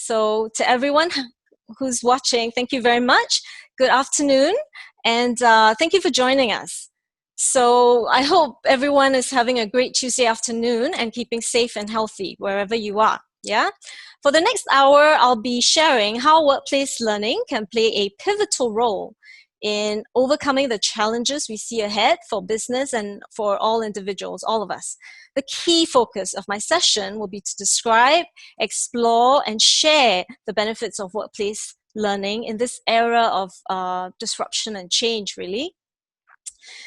So to everyone who's watching, thank you very much. Good afternoon, and thank you for joining us. So I hope everyone is having a great Tuesday afternoon and keeping safe and healthy wherever you are. Yeah. For the next hour, I'll be sharing how workplace learning can play a pivotal role in overcoming the challenges we see ahead for business and for all individuals, all of us. The key focus of my session will be to describe, explore, and share the benefits of workplace learning in this era of disruption and change, really.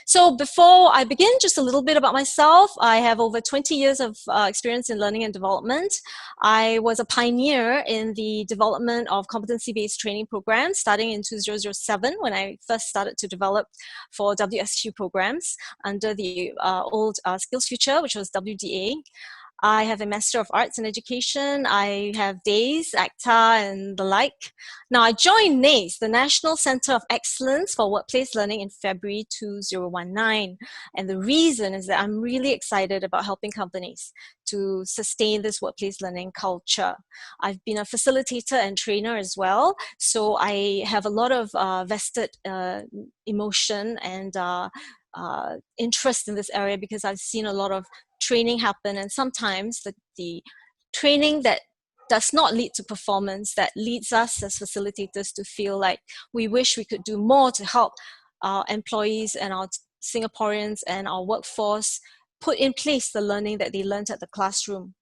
So before I begin, just a little bit about myself. I have over 20 years of experience in learning and development. I was a pioneer in the development of competency-based training programs starting in 2007 when I first started to develop for WSQ programs under the old Skillsfuture, which was WDA. I have a Master of Arts in Education. I have DAYS, ACTA, and the like. Now, I joined NACE, the National Center of Excellence for Workplace Learning, in February 2019. And the reason is that I'm really excited about helping companies to sustain this workplace learning culture. I've been a facilitator and trainer as well, so I have a lot of vested emotion and interest in this area because I've seen a lot of training happen, and sometimes the training that does not lead to performance, that leads us as facilitators to feel like we wish we could do more to help our employees and our Singaporeans and our workforce put in place the learning that they learned at the classroom.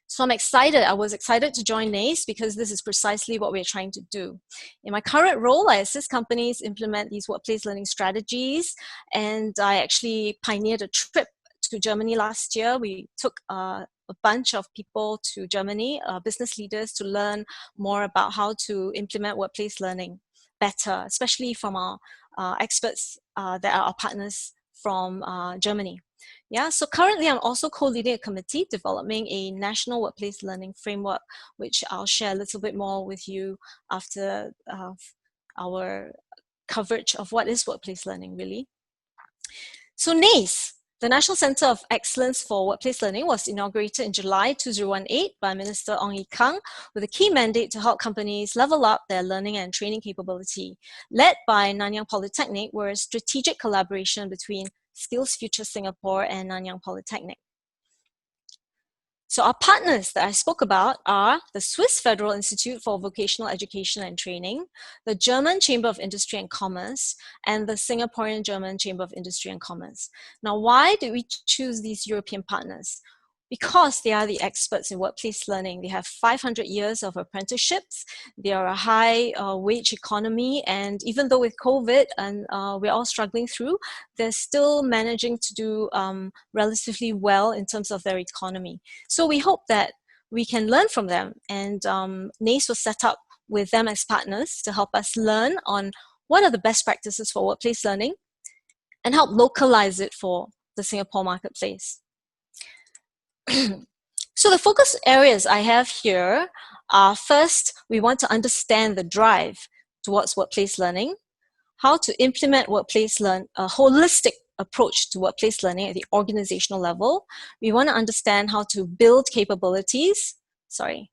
So I'm excited. I was excited to join NACE because this is precisely what we're trying to do. In my current role, I assist companies implement these workplace learning strategies, and I actually pioneered a trip to Germany last year. We took a bunch of people to Germany, business leaders, to learn more about how to implement workplace learning better, especially from our experts that are our partners from Germany. Yeah, so currently I'm also co-leading a committee developing a national workplace learning framework, which I'll share a little bit more with you after our coverage of what is workplace learning, really. So NACE, the National Center of Excellence for Workplace Learning, was inaugurated in July 2018 by Minister Ong Ye Kung with a key mandate to help companies level up their learning and training capability. Led by Nanyang Polytechnic, were a strategic collaboration between Skillsfuture Singapore and Nanyang Polytechnic. So our partners that I spoke about are the Swiss Federal Institute for Vocational Education and Training, the German Chamber of Industry and Commerce, and the Singaporean German Chamber of Industry and Commerce. Now, why did we choose these European partners? Because they are the experts in workplace learning. They have 500 years of apprenticeships. They are a high wage economy. And even though with COVID and we're all struggling through, they're still managing to do relatively well in terms of their economy. So we hope that we can learn from them. And NACE was set up with them as partners to help us learn on what are the best practices for workplace learning and help localize it for the Singapore marketplace. So the focus areas I have here are, first, we want to understand the drive towards workplace learning, how to implement a holistic approach to workplace learning at the organizational level. We want to understand how to build capabilities. We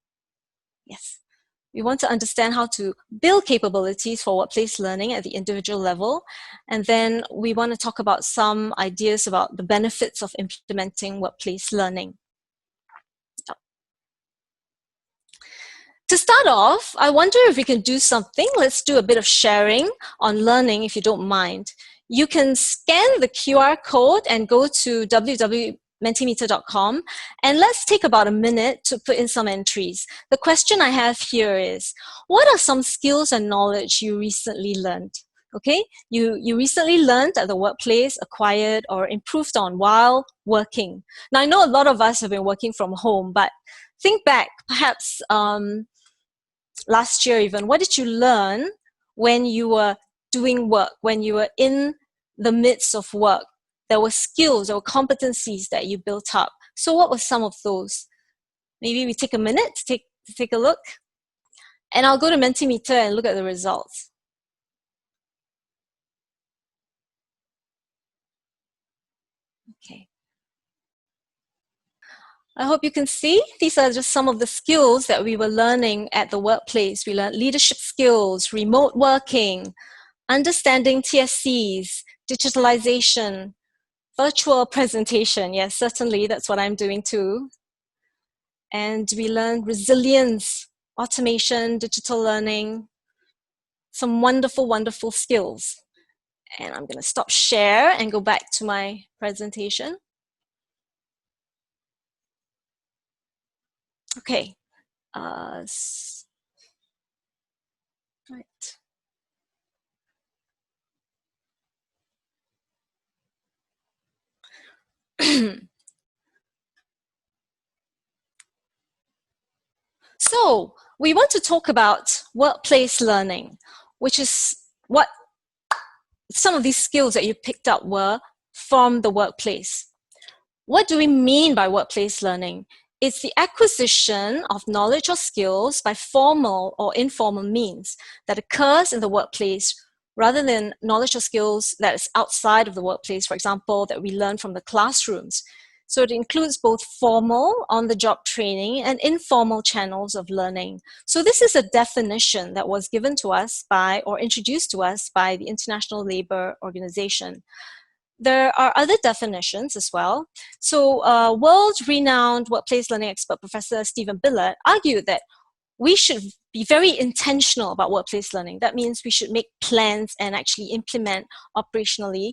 want to understand how to build capabilities for workplace learning at the individual level. And then we want to talk about some ideas about the benefits of implementing workplace learning. To start off, I wonder if we can do something. Let's do a bit of sharing on learning, if you don't mind. You can scan the QR code and go to www.mentimeter.com, and let's take about a minute to put in some entries. The question I have here is, what are some skills and knowledge you recently learned? Okay, you recently learned at the workplace, acquired or improved on while working. Now, I know a lot of us have been working from home, but think back, perhaps last year even, what did you learn when you were doing work, when you were in the midst of work? There were skills, there were competencies that you built up. So what were some of those? Maybe we take a minute to take a look. And I'll go to Mentimeter and look at the results. Okay. I hope you can see. These are just some of the skills that we were learning at the workplace. We learned leadership skills, remote working, understanding TSCs, digitalization, virtual presentation. Yes, certainly, that's what I'm doing too. And we learned resilience, automation, digital learning, some wonderful, wonderful skills. And I'm going to stop share and go back to my presentation. Okay. Right. So we want to talk about workplace learning, which is what some of these skills that you picked up were from the workplace. What do we mean by workplace learning? It's the acquisition of knowledge or skills by formal or informal means that occurs in the workplace rather than knowledge or skills that is outside of the workplace, for example, that we learn from the classrooms. So it includes both formal, on-the-job training and informal channels of learning. So this is a definition that was given to us by or introduced to us by the International Labour Organization. There are other definitions as well. So world-renowned workplace learning expert Professor Stephen Billett argued that we should be very intentional about workplace learning. That means we should make plans and actually implement operationally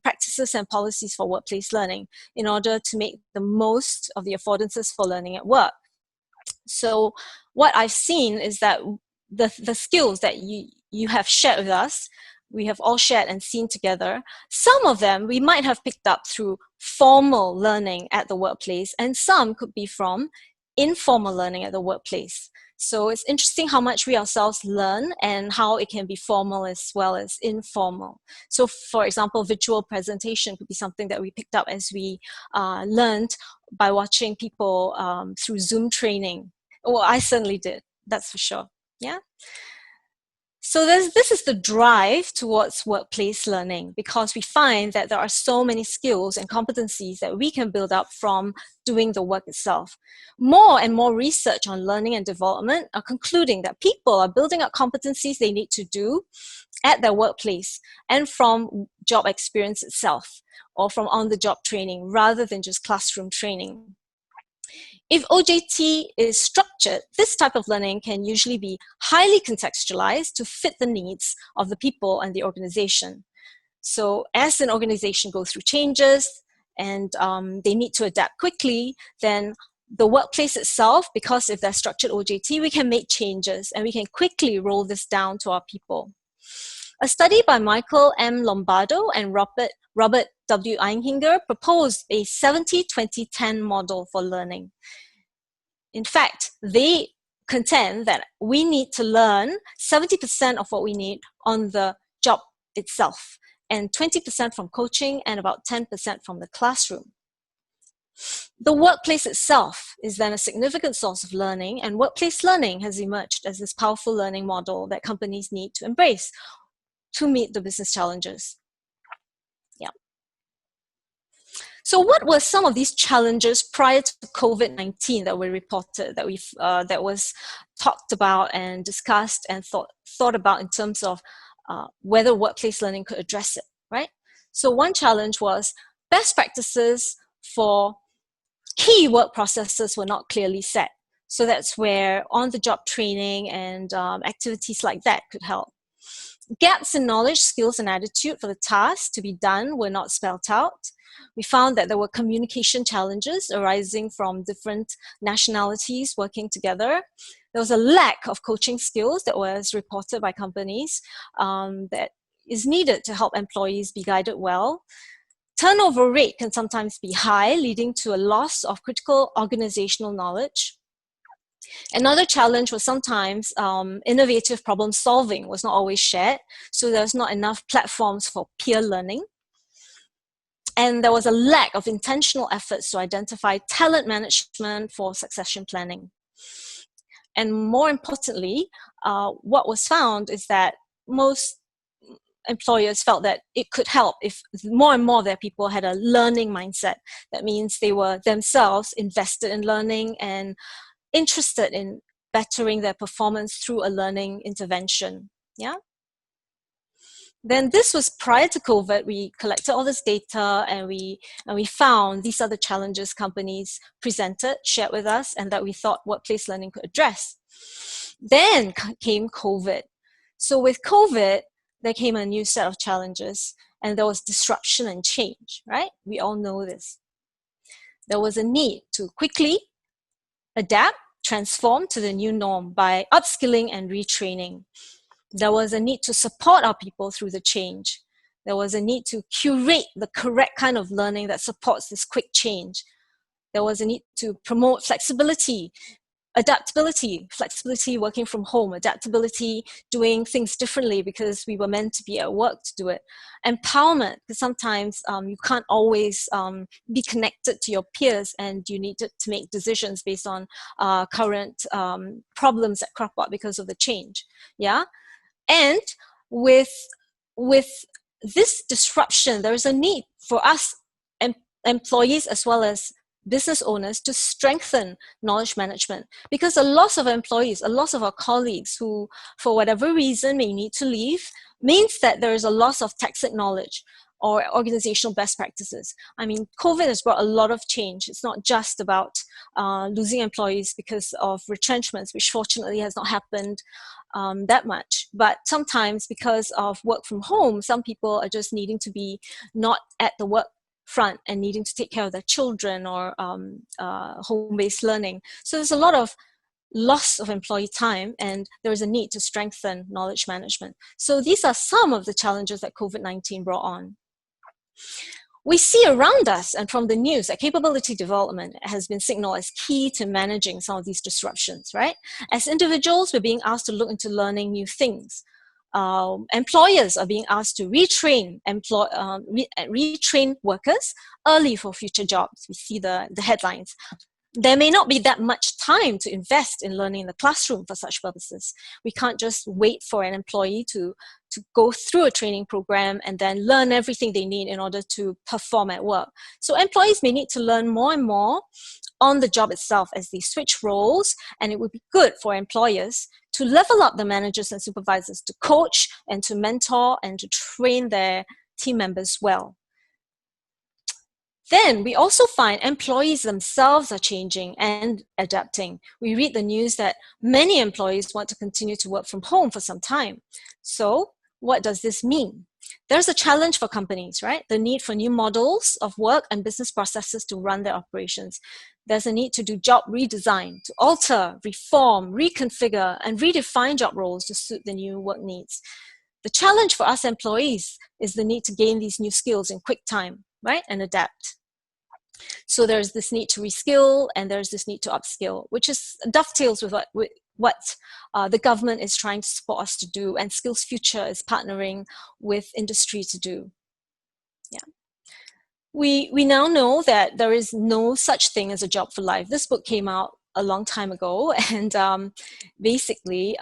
practices and policies for workplace learning in order to make the most of the affordances for learning at work. So what I've seen is that the skills that you have shared with us, we have all shared and seen together. Some of them we might have picked up through formal learning at the workplace, and some could be from informal learning at the workplace. So it's interesting how much we ourselves learn and how it can be formal as well as informal. So for example, visual presentation could be something that we picked up as we learned by watching people through Zoom training. Well, I certainly did, that's for sure. Yeah. So this is the drive towards workplace learning, because we find that there are so many skills and competencies that we can build up from doing the work itself. More and more research on learning and development are concluding that people are building up competencies they need to do at their workplace and from job experience itself, or from on-the-job training rather than just classroom training. If OJT is structured, this type of learning can usually be highly contextualized to fit the needs of the people and the organization. So as an organization goes through changes and they need to adapt quickly, then the workplace itself, because if they're structured OJT, we can make changes and we can quickly roll this down to our people. A study by Michael M. Lombardo and Robert W. Einhinger proposed a 70-20-10 model for learning. In fact, they contend that we need to learn 70% of what we need on the job itself, and 20% from coaching and about 10% from the classroom. The workplace itself is then a significant source of learning, and workplace learning has emerged as this powerful learning model that companies need to embrace to meet the business challenges. Yeah. So what were some of these challenges prior to COVID-19 that were reported, that was talked about and discussed and thought about in terms of whether workplace learning could address it, right? So one challenge was best practices for key work processes were not clearly set. So that's where on-the-job training and activities like that could help. Gaps in knowledge, skills, and attitude for the tasks to be done were not spelled out. We found that there were communication challenges arising from different nationalities working together. There was a lack of coaching skills that was reported by companies that is needed to help employees be guided well. Turnover rate can sometimes be high, leading to a loss of critical organizational knowledge. Another challenge was sometimes innovative problem solving was not always shared, so there's not enough platforms for peer learning. And there was a lack of intentional efforts to identify talent management for succession planning. And more importantly, what was found is that most employers felt that it could help if more and more of their people had a learning mindset. That means they were themselves invested in learning and interested in bettering their performance through a learning intervention. Yeah. Then this was prior to COVID. We collected all this data and we found these are the challenges companies presented, shared with us, and that we thought workplace learning could address. Then came COVID. So with COVID, there came a new set of challenges, and there was disruption and change, right? We all know this. There was a need to quickly adapt, transform to the new norm by upskilling and retraining. There was a need to support our people through the change. There was a need to curate the correct kind of learning that supports this quick change. There was a need to promote flexibility, adaptability, flexibility working from home, adaptability doing things differently because we were meant to be at work to do it. Empowerment, because sometimes you can't always be connected to your peers and you need to make decisions based on current problems that crop up because of the change. Yeah. And with this disruption, there is a need for us employees as well as business owners to strengthen knowledge management, because a loss of employees, a loss of our colleagues who, for whatever reason, may need to leave, means that there is a loss of tacit knowledge or organizational best practices. I mean, COVID has brought a lot of change. It's not just about losing employees because of retrenchments, which fortunately has not happened that much. But sometimes because of work from home, some people are just needing to be not at the work front and needing to take care of their children or home-based learning. So there's a lot of loss of employee time, and there is a need to strengthen knowledge management. So these are some of the challenges that COVID-19 brought on. We see around us and from the news that capability development has been signaled as key to managing some of these disruptions, right? As individuals, we're being asked to look into learning new things. Employers are being asked to retrain workers early for future jobs. We see the headlines. There may not be that much time to invest in learning in the classroom for such purposes. We can't just wait for an employee to go through a training program and then learn everything they need in order to perform at work. So employees may need to learn more and more on the job itself as they switch roles, and it would be good for employers to level up the managers and supervisors to coach and to mentor and to train their team members well. Then we also find employees themselves are changing and adapting. We read the news that many employees want to continue to work from home for some time. So what does this mean? There's a challenge for companies, right? The need for new models of work and business processes to run their operations. There's a need to do job redesign, to alter, reform, reconfigure, and redefine job roles to suit the new work needs. The challenge for us employees is the need to gain these new skills in quick time, right? And adapt. So there's this need to reskill and there's this need to upskill, which is dovetails with what the government is trying to support us to do, and Skillsfuture is partnering with industry to do. Yeah. We now know that there is no such thing as a job for life. This book came out a long time ago, and basically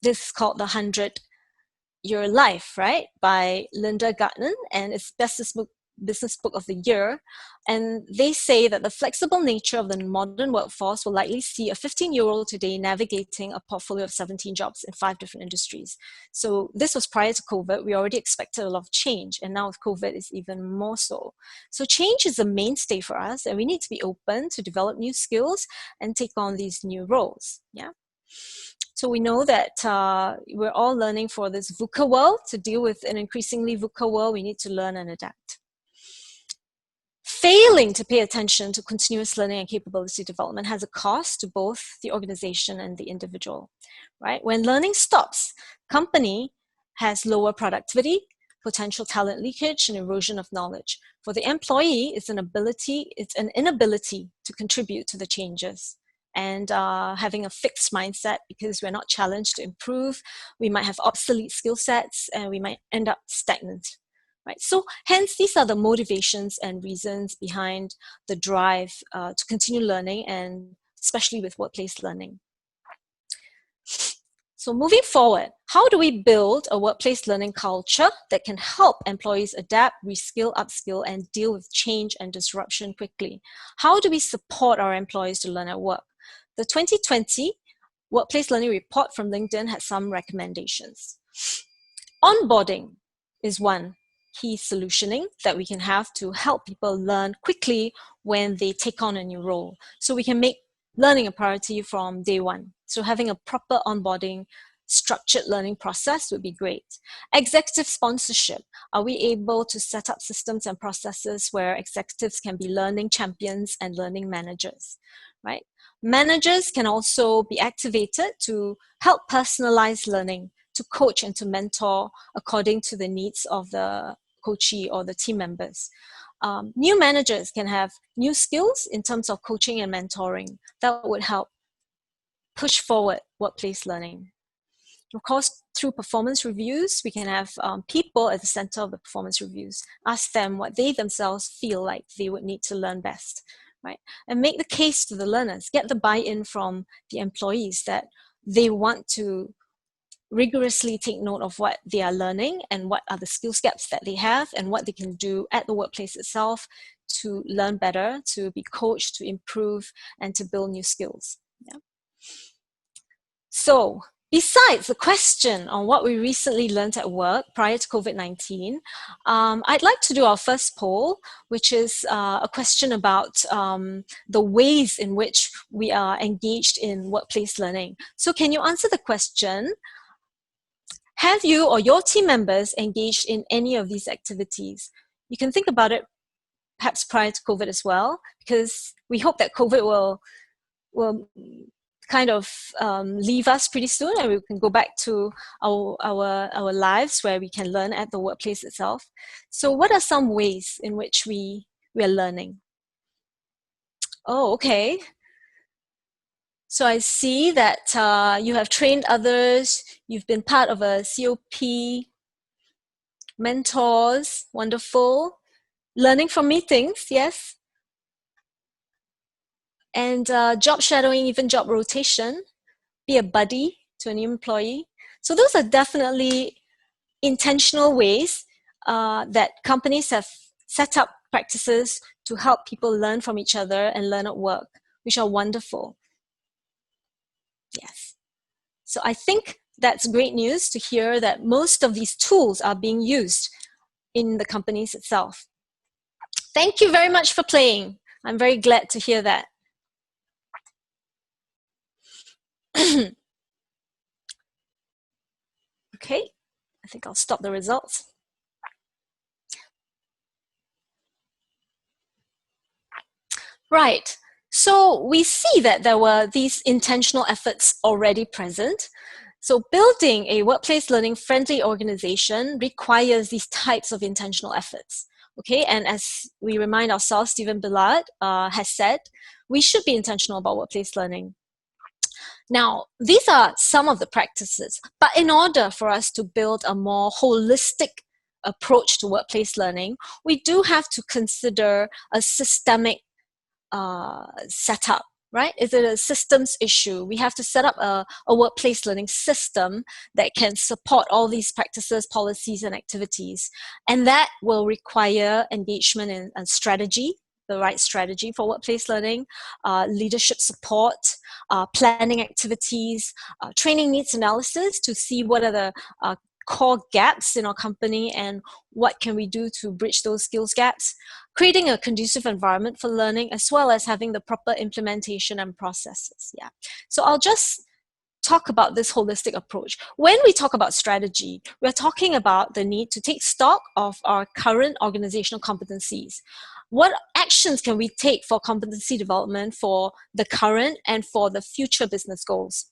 this is called The 100-Year Life, right, by Linda Gartner, and it's business book of the year. And they say that the flexible nature of the modern workforce will likely see a 15-year-old today navigating a portfolio of 17 jobs in 5 different industries. So this was prior to COVID. We already expected a lot of change, and now with COVID it's even more so. So change is a mainstay for us, and we need to be open to develop new skills and take on these new roles. Yeah. So we know that we're all learning for this VUCA world. To deal with an increasingly VUCA world, we need to learn and adapt. Failing to pay attention to continuous learning and capability development has a cost to both the organization and the individual, right? When learning stops, company has lower productivity, potential talent leakage, and erosion of knowledge. For the employee, it's an inability to contribute to the changes. And having a fixed mindset because we're not challenged to improve, we might have obsolete skill sets and we might end up stagnant. Right. So hence, these are the motivations and reasons behind the drive to continue learning, and especially with workplace learning. So moving forward, how do we build a workplace learning culture that can help employees adapt, reskill, upskill, and deal with change and disruption quickly? How do we support our employees to learn at work? The 2020 Workplace Learning Report from LinkedIn had some recommendations. Onboarding is one key solutioning that we can have to help people learn quickly when they take on a new role. So we can make learning a priority from day one. So having a proper onboarding, structured learning process would be great. Executive sponsorship. Are we able to set up systems and processes where executives can be learning champions and learning managers, right? Managers can also be activated to help personalize learning, to coach and to mentor according to the needs of the coachee or the team members. New managers can have new skills in terms of coaching and mentoring. That would help push forward workplace learning. Of course, through performance reviews, we can have people at the center of the performance reviews, ask them what they themselves feel like they would need to learn best, right? And make the case to the learners, get the buy-in from the employees that they want to rigorously take note of what they are learning and what are the skills gaps that they have and what they can do at the workplace itself to learn better, to be coached, to improve, and to build new skills. Yeah. So, besides the question on what we recently learned at work prior to COVID-19, I'd like to do our first poll, which is a question about the ways in which we are engaged in workplace learning. So can you answer the question, have you or your team members engaged in any of these activities? You can think about it perhaps prior to COVID as well, because we hope that COVID will kind of leave us pretty soon and we can go back to our lives where we can learn at the workplace itself. So what are some ways in which we are learning? Oh, okay. So I see that you have trained others, you've been part of a COP, mentors, wonderful. Learning from meetings, yes. And job shadowing, even job rotation, be a buddy to a new employee. So those are definitely intentional ways that companies have set up practices to help people learn from each other and learn at work, which are wonderful. Yes. So I think that's great news to hear that most of these tools are being used in the companies itself. Thank you very much for playing. I'm very glad to hear that. Okay, I think I'll stop the results. Right, so we see that there were these intentional efforts already present. So building a workplace learning friendly organization requires these types of intentional efforts. Okay, and as we remind ourselves, Stephen Billard has said, we should be intentional about workplace learning. Now, these are some of the practices, but in order for us to build a more holistic approach to workplace learning, we do have to consider a systemic setup, right? Is it a systems issue? We have to set up a workplace learning system that can support all these practices, policies, and activities. And that will require engagement and strategy, the right strategy for workplace learning, leadership support, planning activities, training needs analysis to see what are the core gaps in our company and what can we do to bridge those skills gaps, creating a conducive environment for learning, as well as having the proper implementation and processes. Yeah. So I'll just talk about this holistic approach. When we talk about strategy, we're talking about the need to take stock of our current organizational competencies. What actions can we take for competency development for the current and for the future business goals?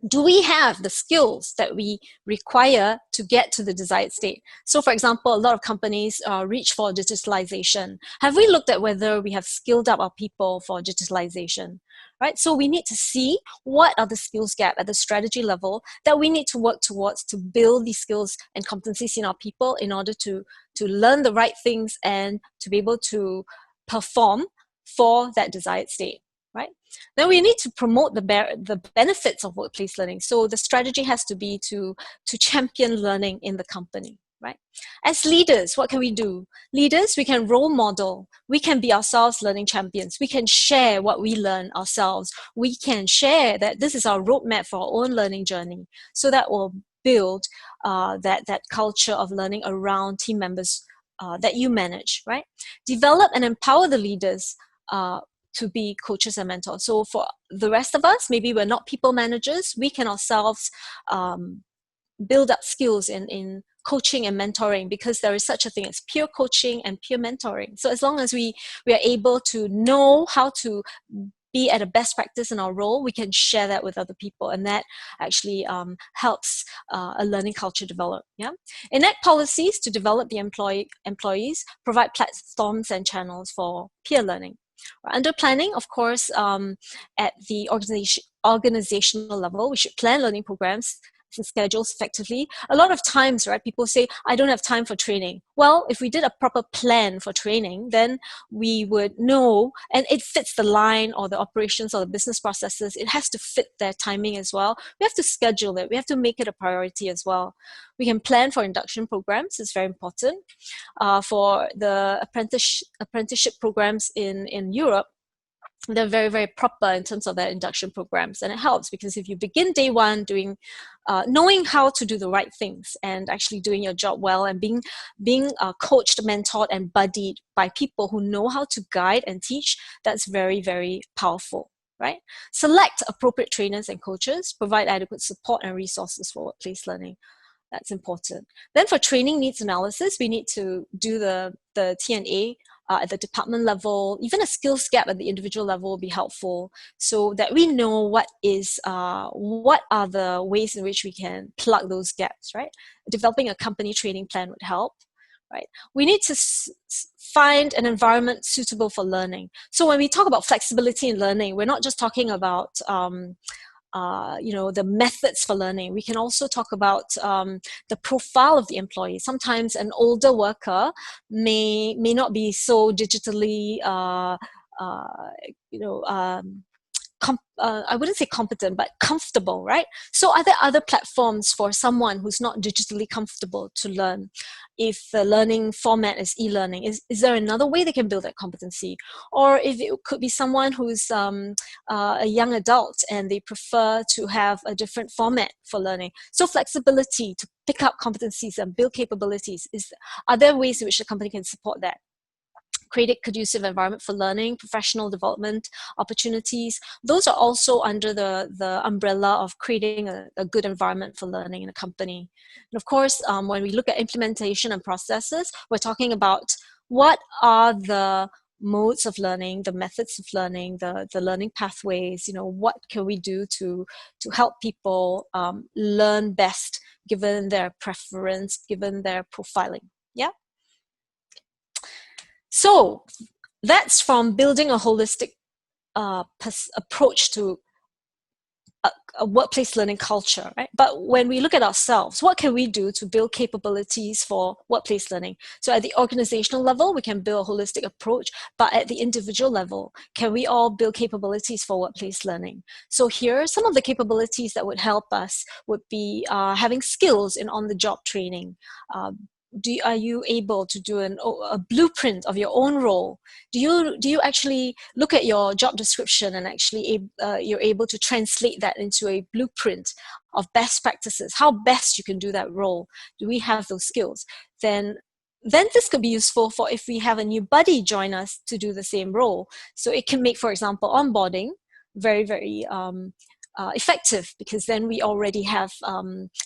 Do we have the skills that we require to get to the desired state? So for example, a lot of companies reach for digitalization. Have we looked at whether we have skilled up our people for digitalization? Right? So we need to see what are the skills gap at the strategy level that we need to work towards to build these skills and competencies in our people in order to learn the right things and to be able to perform for that desired state. right? Then we need to promote the benefits of workplace learning. So the strategy has to be to champion learning in the company, right? As leaders, what can we do? Leaders, we can role model. We can be ourselves learning champions. We can share what we learn ourselves. We can share that this is our roadmap for our own learning journey. So that will build that culture of learning around team members that you manage, right? Develop and empower the leaders to be coaches and mentors. So for the rest of us, maybe we're not people managers, we can ourselves build up skills in coaching and mentoring, because there is such a thing as peer coaching and peer mentoring. So as long as we are able to know how to be at a best practice in our role, we can share that with other people, and that actually helps a learning culture develop. Yeah, enact policies to develop the employees, provide platforms and channels for peer learning. Under planning, of course, at the organizational level, we should plan learning programs and schedules effectively. A lot of times, right, people say, I don't have time for training. Well, if we did a proper plan for training, then we would know, and it fits the line or the operations or the business processes. It has to fit their timing as well. We have to schedule it. We have to make it a priority as well. We can plan for induction programs. It's very important. For the apprenticeship programs in Europe, they're very, very proper in terms of their induction programs. And it helps because if you begin day one doing, knowing how to do the right things and actually doing your job well and being coached, mentored, and buddied by people who know how to guide and teach, that's very, very powerful, right? Select appropriate trainers and coaches, provide adequate support and resources for workplace learning. That's important. Then for training needs analysis, we need to do the TNA at the department level. Even a skills gap at the individual level will be helpful, so that we know what are the ways in which we can plug those gaps, right? Developing a company training plan would help, right? We need to find an environment suitable for learning. So when we talk about flexibility in learning, we're not just talking about the methods for learning. We can also talk about the profile of the employee. Sometimes an older worker may not be so digitally I wouldn't say competent, but comfortable, right? So are there other platforms for someone who's not digitally comfortable to learn? If the learning format is e-learning, is there another way they can build that competency? Or if it could be someone who's a young adult and they prefer to have a different format for learning. So flexibility to pick up competencies and build capabilities, are there ways in which the company can support that? Create a conducive environment for learning, professional development opportunities. Those are also under the umbrella of creating a good environment for learning in a company. And of course, when we look at implementation and processes, we're talking about what are the modes of learning, the methods of learning, the learning pathways, what can we do to help people learn best given their preference, given their profiling. Yeah. So that's from building a holistic approach to a workplace learning culture, right? But when we look at ourselves, what can we do to build capabilities for workplace learning? So at the organizational level, we can build a holistic approach, but at the individual level, can we all build capabilities for workplace learning? So here, some of the capabilities that would help us would be having skills in on-the-job training. Are you able to do a blueprint of your own role? Do you actually look at your job description and actually you're able to translate that into a blueprint of best practices, how best you can do that role? Do we have those skills? Then this could be useful for if we have a new buddy join us to do the same role. So it can make, for example, onboarding very, very effective, because then we already have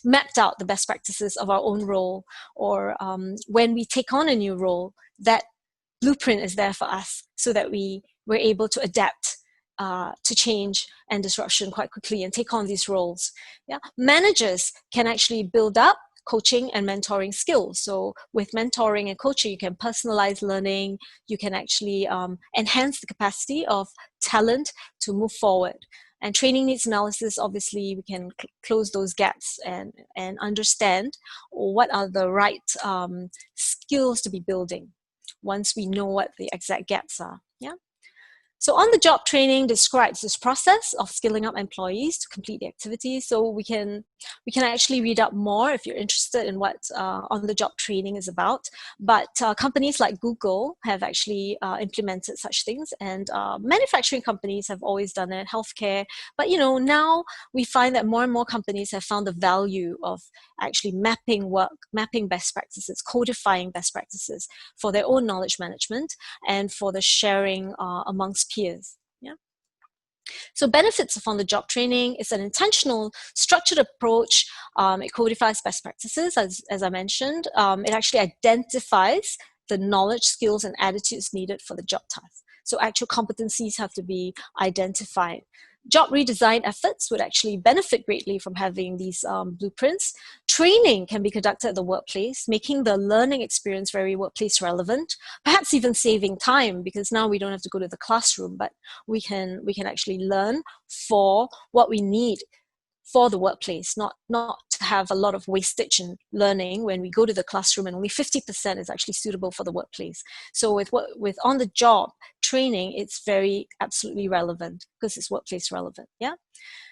mapped out the best practices of our own role, or when we take on a new role, that blueprint is there for us so that we're able to adapt to change and disruption quite quickly and take on these roles. Yeah, managers can actually build up coaching and mentoring skills. So with mentoring and coaching, you can personalize learning, you can actually enhance the capacity of talent to move forward. And training needs analysis, obviously, we can close those gaps and understand what are the right skills to be building once we know what the exact gaps are. Yeah. So on-the-job training describes this process of skilling up employees to complete the activities. So we can actually read up more if you're interested in what on-the-job training is about. But companies like Google have actually implemented such things, and manufacturing companies have always done it, healthcare. But now we find that more and more companies have found the value of actually mapping best practices, codifying best practices for their own knowledge management and for the sharing amongst peers. Yeah. So benefits of on-the-job training is an intentional, structured approach. It codifies best practices, as I mentioned. It actually identifies the knowledge, skills, and attitudes needed for the job task. So actual competencies have to be identified. Job redesign efforts would actually benefit greatly from having these blueprints. Training can be conducted at the workplace, making the learning experience very workplace relevant, perhaps even saving time, because now we don't have to go to the classroom, but we can actually learn for what we need for the workplace, not to have a lot of wastage in learning when we go to the classroom and only 50% is actually suitable for the workplace. So with on-the-job training, it's very absolutely relevant because it's workplace relevant. Yeah.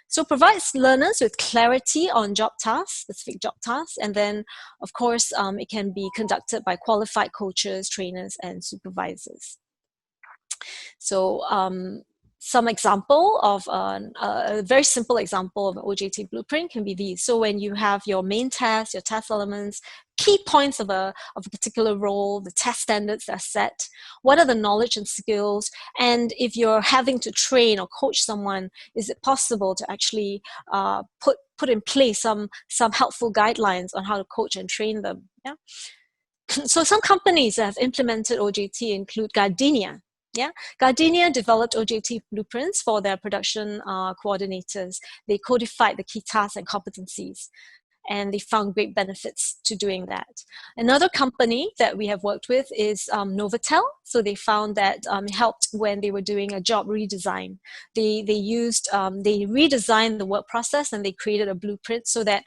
So provides learners with clarity on job tasks, specific job tasks, and then of course it can be conducted by qualified coaches, trainers, and supervisors. So some example of a very simple example of an OJT blueprint can be these. So when you have your main task, your task elements, key points of a particular role, the test standards that are set, what are the knowledge and skills, and if you're having to train or coach someone, is it possible to actually put in place some helpful guidelines on how to coach and train them? Yeah. So some companies that have implemented OJT include Gardenia. Yeah, Gardenia developed OJT blueprints for their production coordinators. They codified the key tasks and competencies, and they found great benefits to doing that. Another company that we have worked with is Novotel. So they found that it helped when they were doing a job redesign. They redesigned the work process and they created a blueprint so that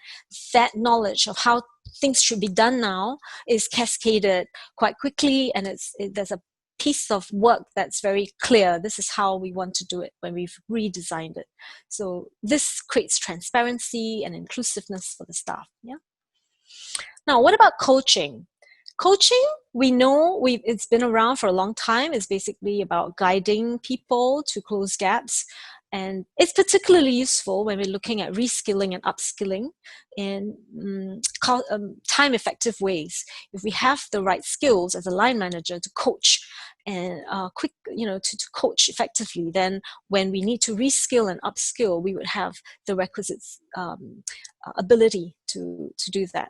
knowledge of how things should be done now is cascaded quite quickly, and there's a piece of work that's very clear. This is how we want to do it when we've redesigned it. So this creates transparency and inclusiveness for the staff. Yeah. Now, what about coaching? Coaching, we know it's been around for a long time. It's basically about guiding people to close gaps. And it's particularly useful when we're looking at reskilling and upskilling in time-effective ways. If we have the right skills as a line manager to coach and to coach effectively, then when we need to reskill and upskill, we would have the requisite ability to do that.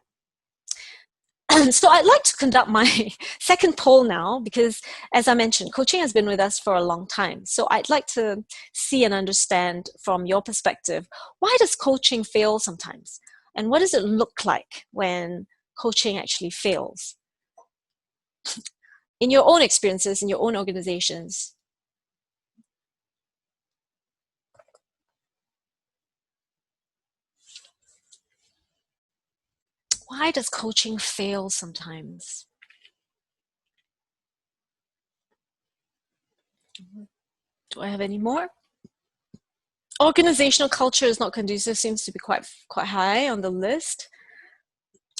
So I'd like to conduct my second poll now because, as I mentioned, coaching has been with us for a long time. So I'd like to see and understand from your perspective, why does coaching fail sometimes? And what does it look like when coaching actually fails? In your own experiences, in your own organizations. Why does coaching fail sometimes? Do I have any more? Organizational culture is not conducive, seems to be quite high on the list.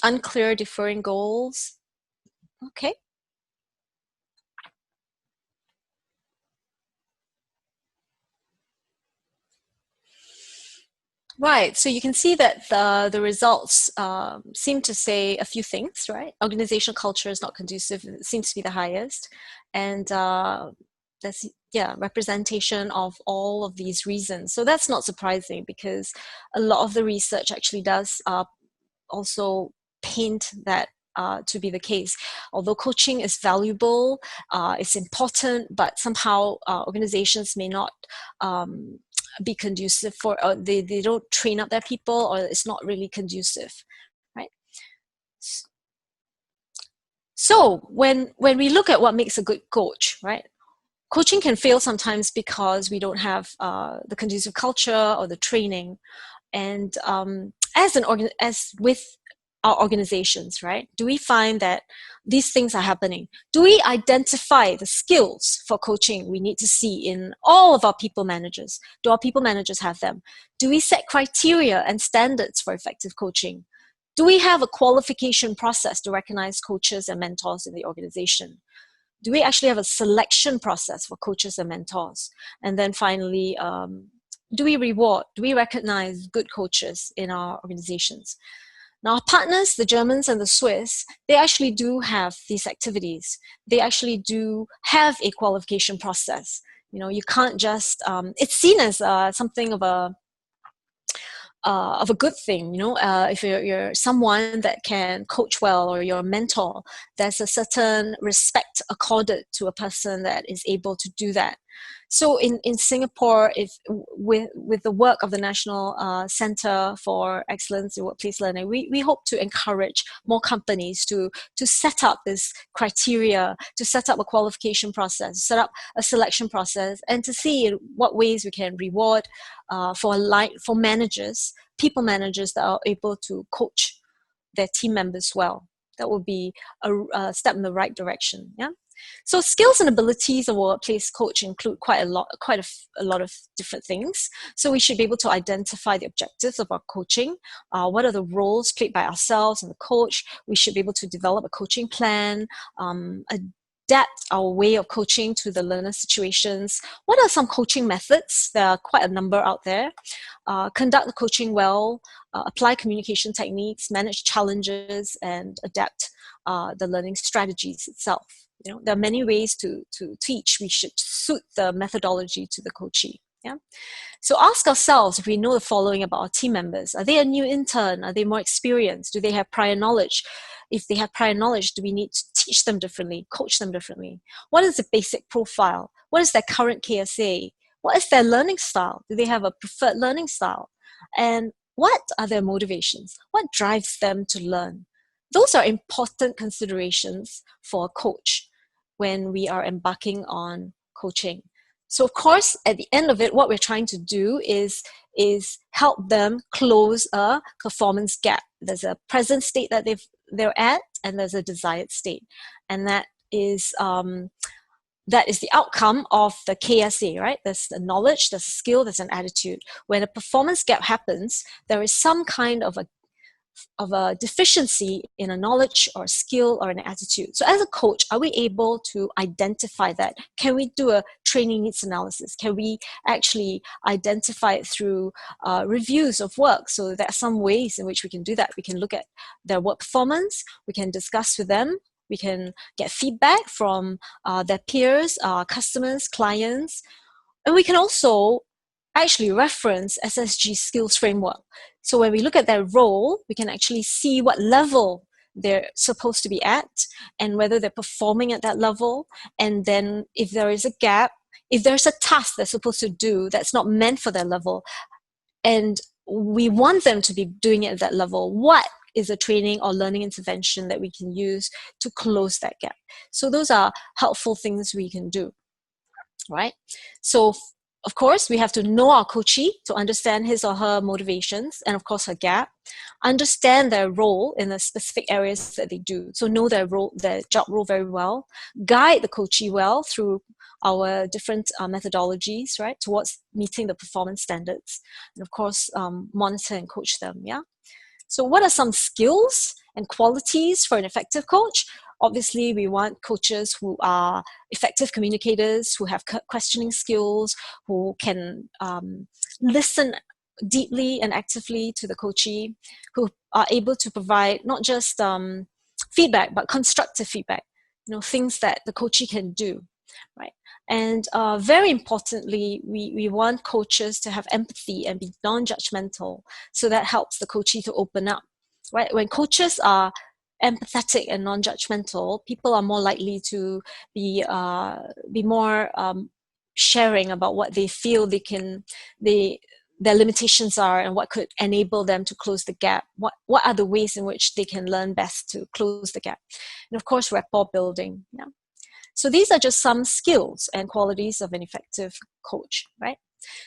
Unclear, differing goals. Okay. Right, so you can see that the results seem to say a few things, right? Organizational culture is not conducive, it seems to be the highest. And that's, representation of all of these reasons. So that's not surprising because a lot of the research actually does also paint that to be the case. Although coaching is valuable, it's important, but somehow organizations may not be conducive for, they don't train up their people, or it's not really conducive, right? So when we look at what makes a good coach, right? Coaching can fail sometimes because we don't have the conducive culture or the training. And as with our organizations, right? Do we find that these things are happening? Do we identify the skills for coaching we need to see in all of our people managers? Do our people managers have them? Do we set criteria and standards for effective coaching? Do we have a qualification process to recognize coaches and mentors in the organization? Do we actually have a selection process for coaches and mentors? And then finally, do we recognize good coaches in our organizations? Now, our partners, the Germans and the Swiss, they actually do have these activities. They actually do have a qualification process. You can't just, it's seen as something of a good thing. If you're someone that can coach well, or you're a mentor, there's a certain respect accorded to a person that is able to do that. So in Singapore, with the work of the National Center for Excellence in Workplace Learning, we hope to encourage more companies to set up this criteria, to set up a qualification process, set up a selection process, and to see in what ways we can reward for managers, people managers that are able to coach their team members well. That would be a step in the right direction. Yeah. So skills and abilities of a workplace coach include quite a lot of different things. So we should be able to identify the objectives of our coaching. What are the roles played by ourselves and the coach? We should be able to develop a coaching plan, adapt our way of coaching to the learner situations. What are some coaching methods? There are quite a number out there. Conduct the coaching well, apply communication techniques, manage challenges, and adapt the learning strategies itself. There are many ways to teach. We should suit the methodology to the coachee. Yeah. So ask ourselves if we know the following about our team members. Are they a new intern? Are they more experienced? Do they have prior knowledge? If they have prior knowledge, do we need to teach them differently, coach them differently? What is the basic profile? What is their current KSA? What is their learning style? Do they have a preferred learning style? And what are their motivations? What drives them to learn? Those are important considerations for a coach when we are embarking on coaching. So of course, at the end of it, what we're trying to do is help them close a performance gap. There's a present state that they're at, and there's a desired state. And that is the outcome of the KSA, right? There's the knowledge, there's a skill, there's an attitude. When a performance gap happens, there is some kind of a deficiency in a knowledge or a skill or an attitude. So as a coach, are we able to identify that? Can we do a training needs analysis? Can we actually identify it through reviews of work? So there are some ways in which we can do that. We can look at their work performance. We can discuss with them. We can get feedback from their peers, customers, clients. And we can also actually reference SSG skills framework. So when we look at their role, we can actually see what level they're supposed to be at and whether they're performing at that level. And then if there is a gap, if there's a task they're supposed to do that's not meant for their level, and we want them to be doing it at that level, what is a training or learning intervention that we can use to close that gap? So those are helpful things we can do, right? So of course, we have to know our coachee to understand his or her motivations and, of course, her gap. Understand their role in the specific areas that they do. So know their role, their job role very well. Guide the coachee well through our different methodologies, right, towards meeting the performance standards. And, of course, monitor and coach them, yeah? So what are some skills and qualities for an effective coach? Obviously, we want coaches who are effective communicators, who have questioning skills, who can listen deeply and actively to the coachee, who are able to provide not just feedback, but constructive feedback, things that the coachee can do, right? And very importantly, we want coaches to have empathy and be non-judgmental. So that helps the coachee to open up, right? When coaches are empathetic and non-judgmental, people are more likely to be more sharing about what they feel their limitations are and what could enable them to close the gap. What are the ways in which they can learn best to close the gap? And of course, rapport building. Yeah. So these are just some skills and qualities of an effective coach, right?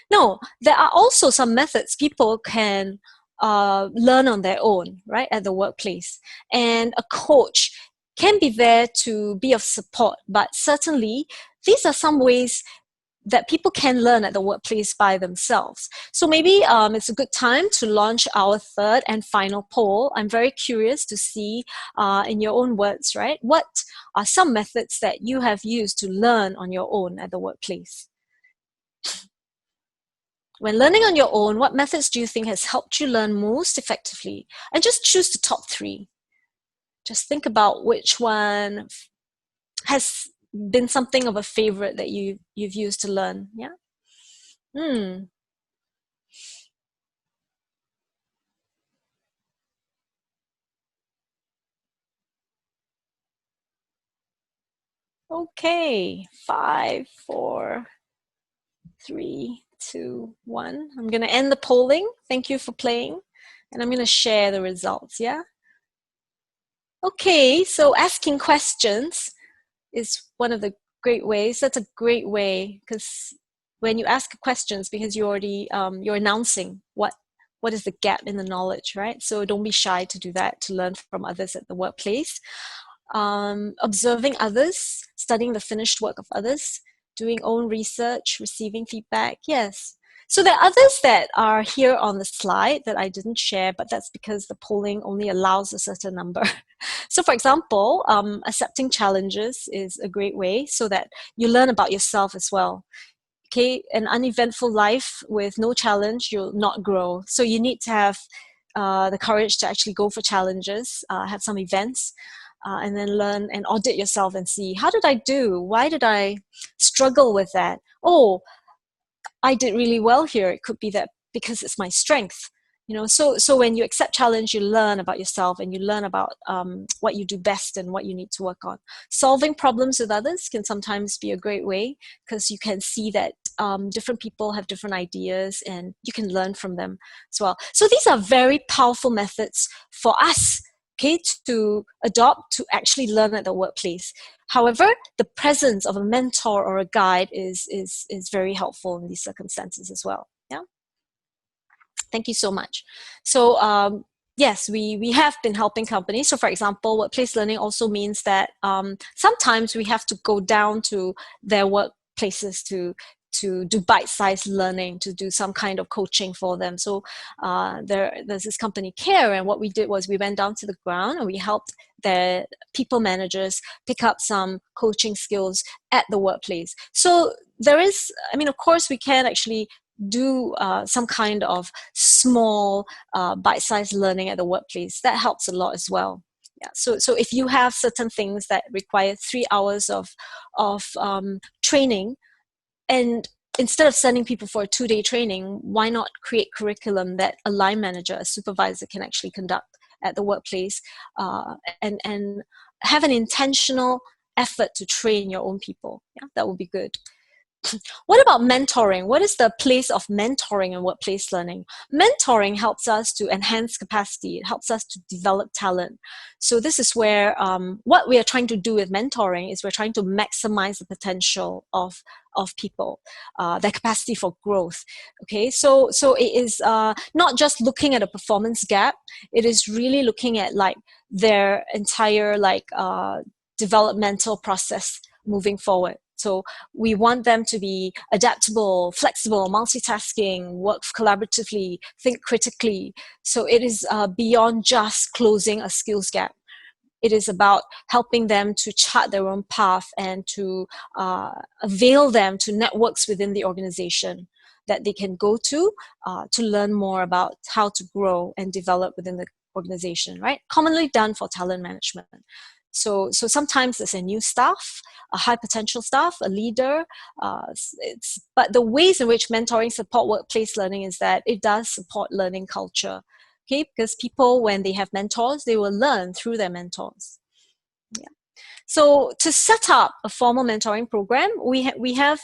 Now, there are also some methods people can learn on their own, right, at the workplace. And a coach can be there to be of support, but certainly these are some ways that people can learn at the workplace by themselves. So maybe it's a good time to launch our third and final poll. I'm very curious to see, in your own words, right, what are some methods that you have used to learn on your own at the workplace? When learning on your own, what methods do you think has helped you learn most effectively? And just choose the top three. Just think about which one has been something of a favorite that you've used to learn. Yeah. Hmm. Okay. 5, 4, 3, 2, 1. I'm going to end the polling. Thank you for playing. And I'm going to share the results. Yeah. Okay. So asking questions is one of the great ways. That's a great way, because when you ask questions, because you already you're announcing what is the gap in the knowledge, right? So don't be shy to do that, to learn from others at the workplace. Observing others, studying the finished work of others, doing own research, receiving feedback. Yes. So there are others that are here on the slide that I didn't share, but that's because the polling only allows a certain number. So for example, accepting challenges is a great way so that you learn about yourself as well. Okay, an uneventful life with no challenge, you'll not grow. So you need to have the courage to actually go for challenges, have some events, and then learn and audit yourself and see, how did I do? Why did I struggle with that? Oh, I did really well here. It could be that because it's my strength. So when you accept challenge, you learn about yourself and you learn about what you do best and what you need to work on. Solving problems with others can sometimes be a great way, because you can see that different people have different ideas and you can learn from them as well. So these are very powerful methods for us, okay, to adopt, to actually learn at the workplace. However, the presence of a mentor or a guide is very helpful in these circumstances as well. Yeah. Thank you so much. So yes, we have been helping companies. So for example, workplace learning also means that sometimes we have to go down to their workplaces to do bite-sized learning, to do some kind of coaching for them. So there's this company Care, and what we did was we went down to the ground and we helped their people managers pick up some coaching skills at the workplace. So there is, I mean, of course, we can actually do some kind of small bite-sized learning at the workplace. That helps a lot as well. Yeah. So if you have certain things that require 3 hours of training, and instead of sending people for a 2-day training, why not create curriculum that a line manager, a supervisor can actually conduct at the workplace, and have an intentional effort to train your own people. Yeah, that would be good. What about mentoring? What is the place of mentoring in workplace learning? Mentoring helps us to enhance capacity. It helps us to develop talent. So this is where what we are trying to do with mentoring is we're trying to maximize the potential of people, their capacity for growth. Okay, so it is not just looking at a performance gap. It is really looking at like their entire developmental process moving forward. So we want them to be adaptable, flexible, multitasking, work collaboratively, think critically. So it is beyond just closing a skills gap. It is about helping them to chart their own path and to avail them to networks within the organization that they can go to learn more about how to grow and develop within the organization, right? Commonly done for talent management. So sometimes there's a new staff, a high potential staff, a leader. But the ways in which mentoring support workplace learning is that it does support learning culture. Okay, because people, when they have mentors, they will learn through their mentors. Yeah. So to set up a formal mentoring program, we have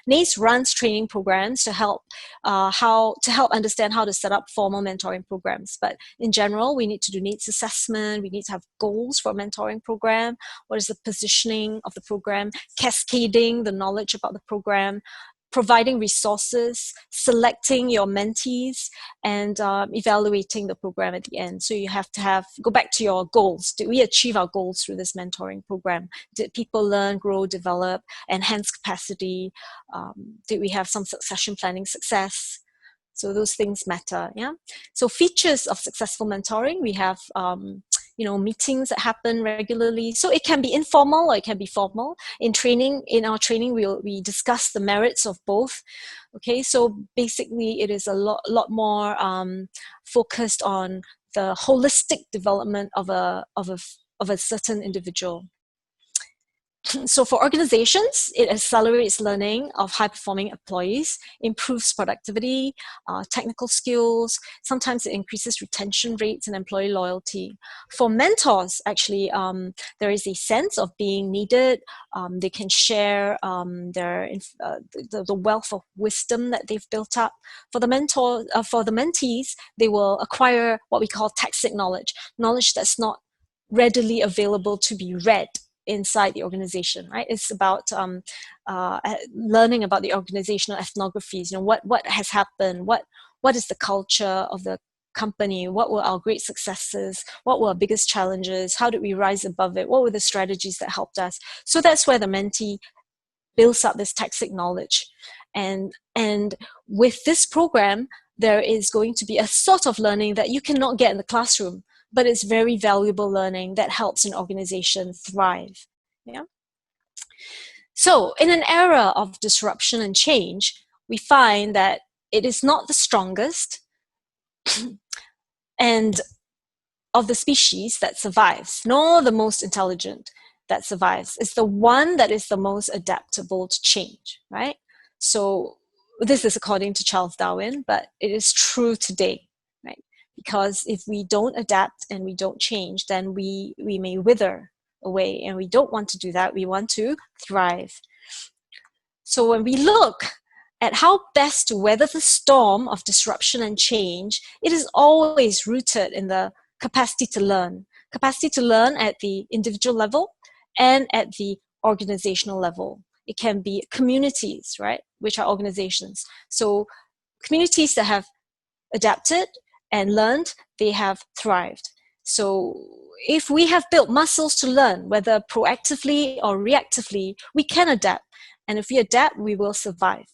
NACE runs training programs to help understand how to set up formal mentoring programs. But in general, we need to do needs assessment. We need to have goals for a mentoring program. What is the positioning of the program? Cascading the knowledge about the program. providing resources, selecting your mentees, and evaluating the program at the end. So you have to go back to your goals. Did we achieve our goals through this mentoring program? Did people learn, grow, develop, enhance capacity? Did we have some succession planning success? So those things matter, yeah? So features of successful mentoring, we have meetings that happen regularly. So it can be informal or it can be formal. In our training, we discuss the merits of both. Okay, so basically it is a lot more focused on the holistic development of a certain individual. So for organizations, it accelerates learning of high-performing employees, improves productivity, technical skills. Sometimes it increases retention rates and employee loyalty. For mentors, actually, there is a sense of being needed. They can share the wealth of wisdom that they've built up. For the mentees, they will acquire what we call tacit knowledge that's not readily available to be read inside the organization, right? It's about learning about the organizational ethnographies. What has happened? What is the culture of the company? What were our great successes? What were our biggest challenges? How did we rise above it? What were the strategies that helped us? So that's where the mentee builds up this tacit knowledge. And with this program, there is going to be a sort of learning that you cannot get in the classroom, but it's very valuable learning that helps an organization thrive. Yeah. So in an era of disruption and change, we find that it is not the strongest and of the species that survives, nor the most intelligent that survives. It's the one that is the most adaptable to change, right? So this is according to Charles Darwin, but it is true today, right? Because if we don't adapt and we don't change, then we may wither away, and we don't want to do that. We want to thrive. So when we look at how best to weather the storm of disruption and change, it is always rooted in the capacity to learn at the individual level and at the organizational level. It can be communities, right, which are organizations. So communities that have adapted and learned, they have thrived. So if we have built muscles to learn, whether proactively or reactively, we can adapt. And if we adapt, we will survive.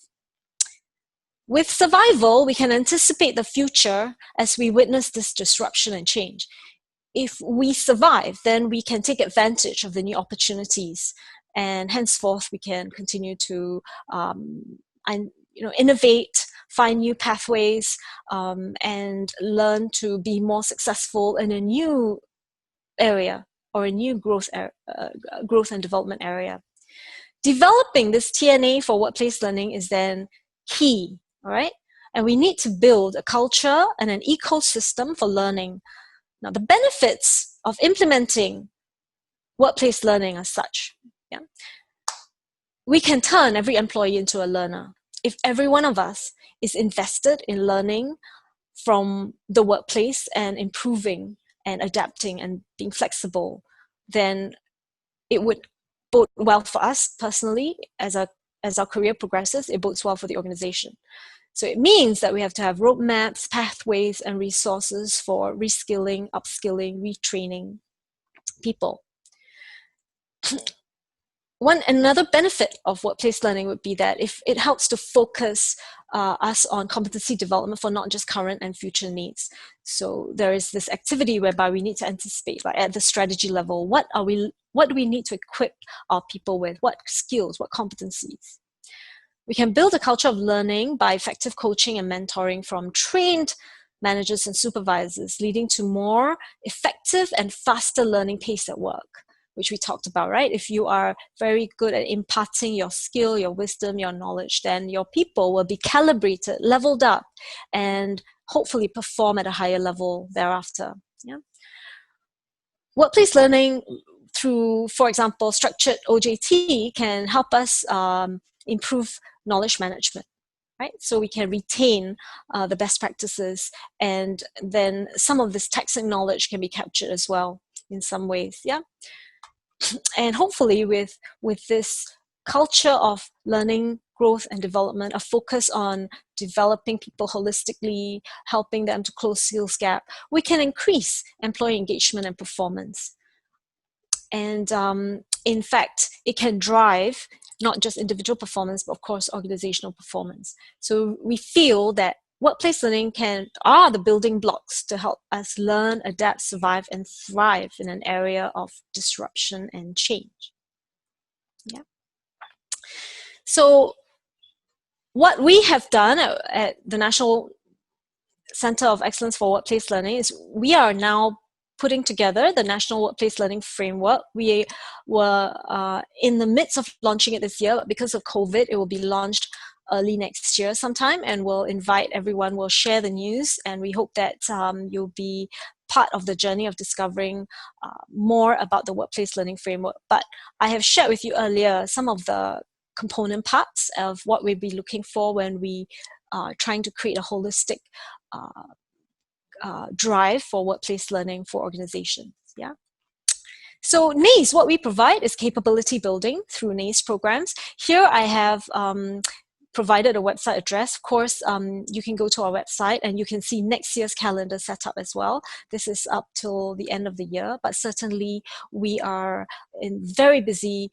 With survival, we can anticipate the future as we witness this disruption and change. If we survive, then we can take advantage of the new opportunities, and henceforth we can continue to innovate, find new pathways, and learn to be more successful in a new area or a new growth and development area. Developing this TNA for workplace learning is then key, all right? And we need to build a culture and an ecosystem for learning. Now, the benefits of implementing workplace learning are such. Yeah? We can turn every employee into a learner. If every one of us is invested in learning from the workplace and improving and adapting and being flexible, then it would bode well for us personally as our career progresses. It bodes well for the organization. So it means that we have to have roadmaps, pathways, and resources for reskilling, upskilling, retraining people. Another benefit of workplace learning would be that if it helps to focus us on competency development for not just current and future needs. So there is this activity whereby we need to anticipate, like at the strategy level, what do we need to equip our people with? What skills, what competencies? We can build a culture of learning by effective coaching and mentoring from trained managers and supervisors, leading to more effective and faster learning pace at work, which we talked about, right? If you are very good at imparting your skill, your wisdom, your knowledge, then your people will be calibrated, leveled up, and hopefully perform at a higher level thereafter. Yeah. Workplace learning through, for example, structured OJT can help us improve knowledge management, right? So we can retain the best practices, and then some of this tacit knowledge can be captured as well in some ways, yeah? And hopefully with this culture of learning growth and development, a focus on developing people holistically, helping them to close skills gap, we can increase employee engagement and performance. And in fact, it can drive not just individual performance, but of course, organizational performance. So we feel that workplace learning are the building blocks to help us learn, adapt, survive, and thrive in an area of disruption and change. Yeah. So what we have done at the National Center of Excellence for Workplace Learning is we are now putting together the National Workplace Learning Framework. We were in the midst of launching it this year, but because of COVID, it will be launched early next year sometime, and we'll invite everyone, we'll share the news, and we hope that you'll be part of the journey of discovering more about the Workplace Learning Framework. But I have shared with you earlier some of the component parts of what we'll be looking for when we are trying to create a holistic drive for workplace learning for organizations. Yeah. So NACE, what we provide is capability building through NACE programs. Here I have provided a website address. Of course, you can go to our website and you can see next year's calendar set up as well. This is up till the end of the year, but certainly we are very busy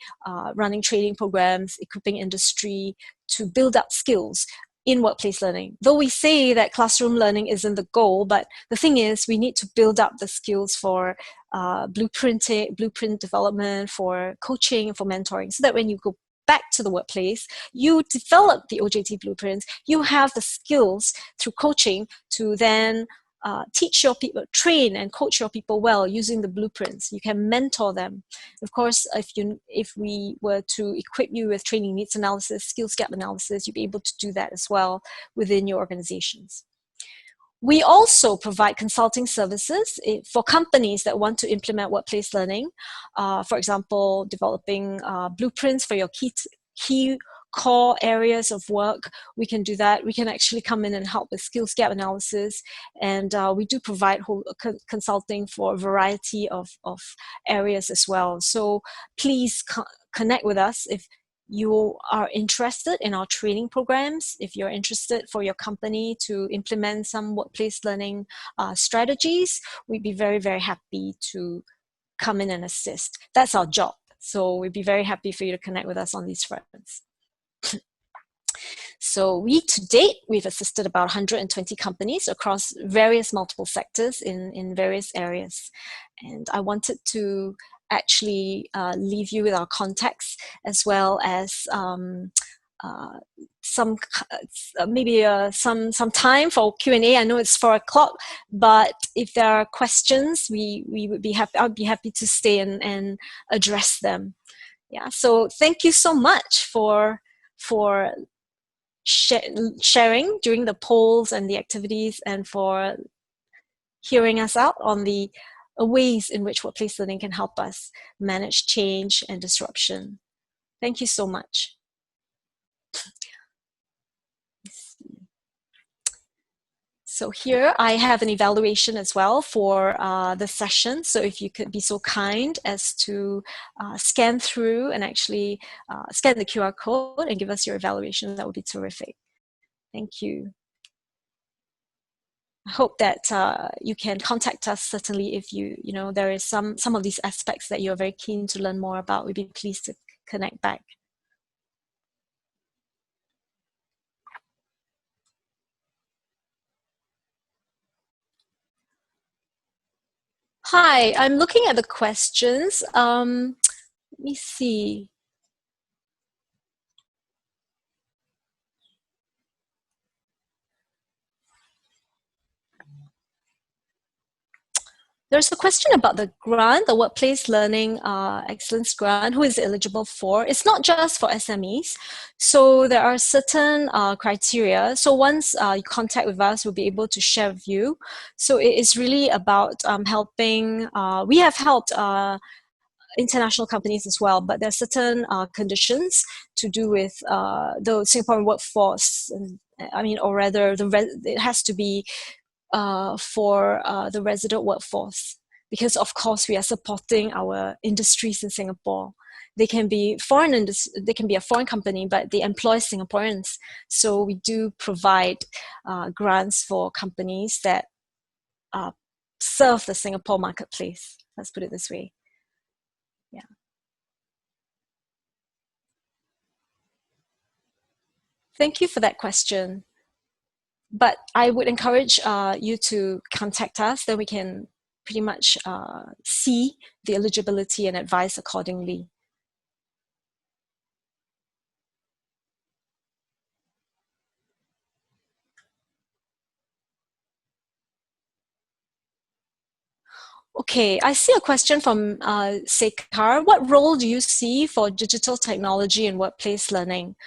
running training programs, equipping industry to build up skills in workplace learning. Though we say that classroom learning isn't the goal, but the thing is we need to build up the skills for blueprint development, for coaching, for mentoring, so that when you go back to the workplace, you develop the OJT blueprints, you have the skills through coaching to then teach your people, train and coach your people well using the blueprints. You can mentor them. Of course, if we were to equip you with training needs analysis, skills gap analysis, you'd be able to do that as well within your organizations. We also provide consulting services for companies that want to implement workplace learning. For example, developing blueprints for your key core areas of work. We can do that. We can actually come in and help with skills gap analysis. And we do provide consulting for a variety of areas as well. So please connect with us if you are interested in our training programs, if you're interested for your company to implement some workplace learning strategies, we'd be very, very happy to come in and assist. That's our job. So we'd be very happy for you to connect with us on these fronts. So to date, we've assisted about 120 companies across various multiple sectors in various areas. And I wanted to actually leave you with our contacts as well as some time for Q&A. I know it's 4 o'clock, but if there are questions, we would be happy. I'd be happy to stay and address them. Yeah. So thank you so much for sharing during the polls and the activities, and for hearing us out on the ways in which workplace learning can help us manage change and disruption. Thank you so much. So here I have an evaluation as well for the session. So if you could be so kind as to scan through and actually scan the QR code and give us your evaluation, that would be terrific. Thank you. I hope that you can contact us, certainly, if there is some of these aspects that you're very keen to learn more about. We'd be pleased to connect back. Hi, I'm looking at the questions. Let me see. There's a question about the grant, the Workplace Learning Excellence Grant, who is eligible for. It's not just for SMEs. So there are certain criteria. So once you contact with us, we'll be able to share with you. So it is really about helping. We have helped international companies as well, but there are certain conditions to do with the Singaporean workforce. Or rather, it has to be for the resident workforce, because of course we are supporting our industries in Singapore. they can be foreign, and they can be a foreign company, but they employ Singaporeans. So we do provide grants for companies that serve the Singapore marketplace. Let's put it this way. Yeah. Thank you for that question. But I would encourage you to contact us, then we can pretty much see the eligibility and advise accordingly. Okay, I see a question from Sekar. What role do you see for digital technology in workplace learning?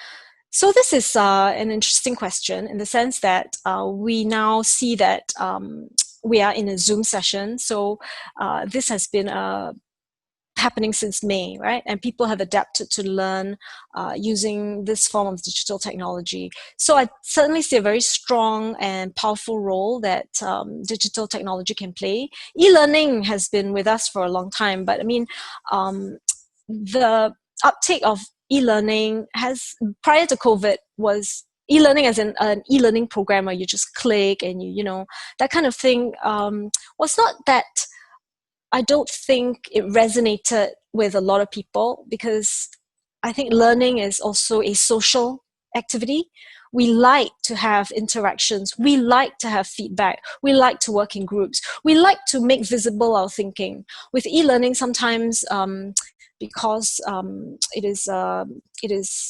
So this is an interesting question in the sense that we now see that we are in a Zoom session. So this has been happening since May, right? And people have adapted to learn using this form of digital technology. So I certainly see a very strong and powerful role that digital technology can play. E-learning has been with us for a long time, but I mean, the uptake of e-learning has, prior to COVID, was e-learning as an e-learning program where you just click and you know, that kind of thing was not that, I don't think it resonated with a lot of people, because I think learning is also a social activity. We like to have interactions. We like to have feedback. We like to work in groups. We like to make visible our thinking. With e-learning, sometimes because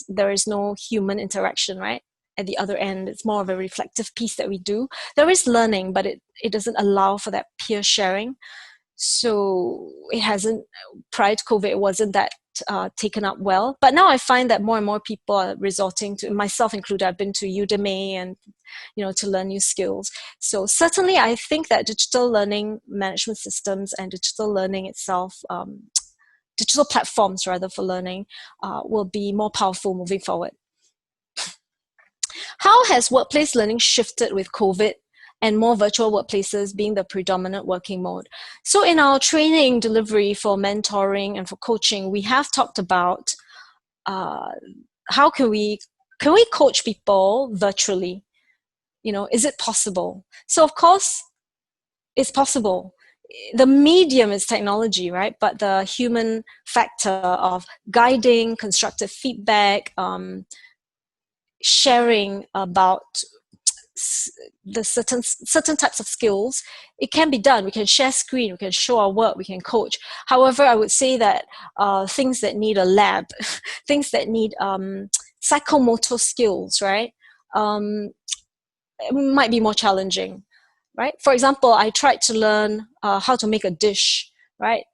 there is no human interaction, right? At the other end, it's more of a reflective piece that we do. There is learning, but it doesn't allow for that peer sharing. So it hasn't, prior to COVID, it wasn't that taken up well. But now I find that more and more people are resorting to, myself included, I've been to Udemy and, you know, to learn new skills. So certainly I think that digital learning management systems and digital learning itself, digital platforms rather for learning, will be more powerful moving forward. How has workplace learning shifted with COVID and more virtual workplaces being the predominant working mode? So in our training delivery for mentoring and for coaching, we have talked about how can we coach people virtually? You know, is it possible? So of course, it's possible. The medium is technology, right? But the human factor of guiding, constructive feedback, sharing about the certain types of skills, it can be done. We can share screen, we can show our work, we can coach. However, I would say that things that need a lab, things that need psychomotor skills, right, it might be more challenging, right? For example, I tried to learn how to make a dish, right?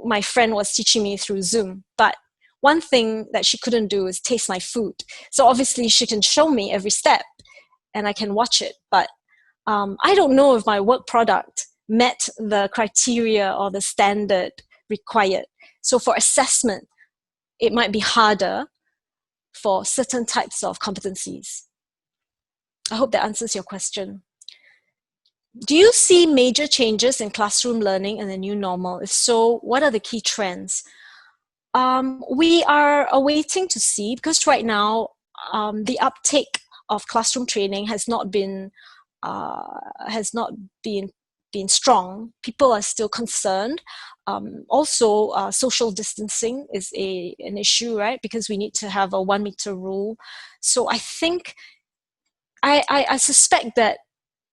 My friend was teaching me through Zoom, but one thing that she couldn't do is taste my food. So obviously she can show me every step and I can watch it, but I don't know if my work product met the criteria or the standard required. So for assessment, it might be harder for certain types of competencies. I hope that answers your question. Do you see major changes in classroom learning in the new normal? If so, what are the key trends? We are awaiting to see, because right now the uptake of classroom training has not been strong. People are still concerned. Also, social distancing is an issue, right? Because we need to have a 1 meter rule. So I think I suspect that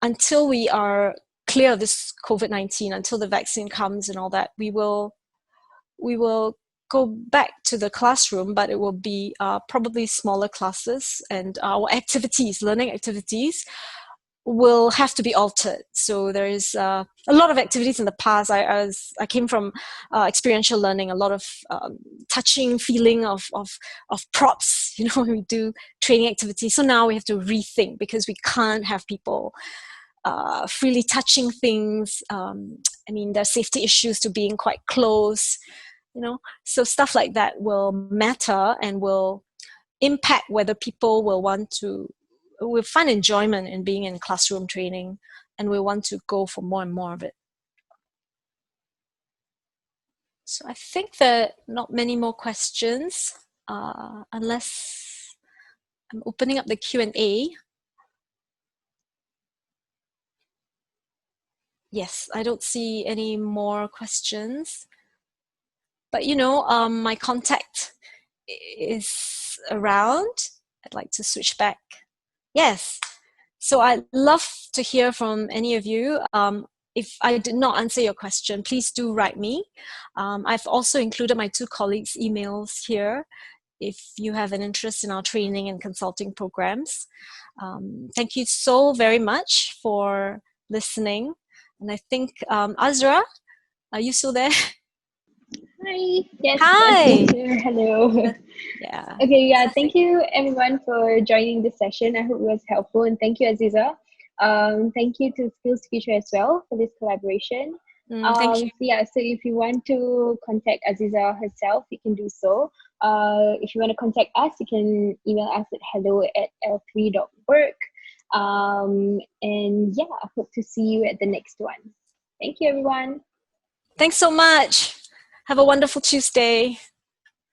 until we are clear of this COVID-19, until the vaccine comes and all that, we will go back to the classroom, but it will be probably smaller classes, and our activities, learning activities, will have to be altered. So there is a lot of activities in the past. I came from experiential learning, a lot of touching, feeling of props. You know, we do training activities. So now we have to rethink, because we can't have people freely touching things. I mean, there's safety issues to being quite close. You know, so stuff like that will matter and will impact whether people will find enjoyment in being in classroom training, and will want to go for more and more of it. So I think there are not many more questions, unless I'm opening up the Q&A. Yes, I don't see any more questions. But my contact is around. I'd like to switch back. Yes. So I'd love to hear from any of you. If I did not answer your question, please do write me. I've also included my 2 colleagues' emails here if you have an interest in our training and consulting programs. Thank you so very much for listening. And I think, Azra, are you still there? Hi. Yes, I'm Hi. still here. Hello. Yeah. Okay, yeah, Fantastic. thank you everyone for joining this session. I hope it was helpful, and thank you, Aziza. Thank you to Skillsfuture as well for this collaboration. Thank you. So if you want to contact Aziza herself, you can do so. If you want to contact us, you can email us at hello@l3.work. And yeah, I hope to see you at the next one. Thank you, everyone. Thanks so much. Have a wonderful Tuesday.